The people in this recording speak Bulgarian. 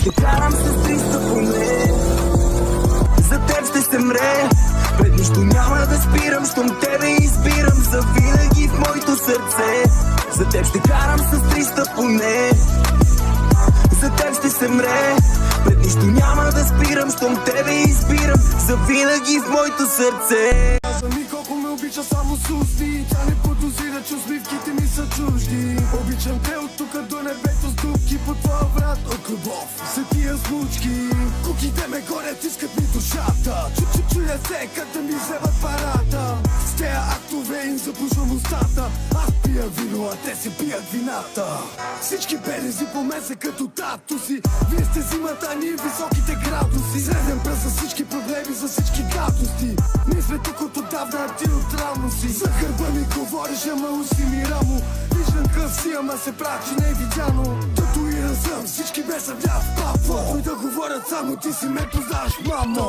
ще карам с 300 поне. За теб ще се мре, пред нищо няма да спирам, щом тебе избирам завинаги в моето сърце. За теб ще карам с 300 поне. За теб ще се мре, пред нищо няма да спирам, щом тебе избирам завинаги в моето сърце. Ми колко ме обича само с усти, тя не подозира, че усмивките ми са чужди. Обичам те от тука до небето с дупки по твоя врат от любов за тия случки. Куките ме горят, искат ми душата. Чуя се как да ми вземат парата. С тея актове им запушвам устата. Аз пия вино, а те се пият вината. Всички белези по мен са като татуси. Вие сте зимата, ние високите градуси. Среден пръст за всички проблеми, за всички гадости. Ние сме тук от отдавна, а ти от рано си. За гърба ми говориш, ама уси ми рамо. Виждам къв си, ама се прави, че не е видяно. Татуиран съм, всички ме съвнят в папо. Той да говорят само, ти си ме познаваш, мамо.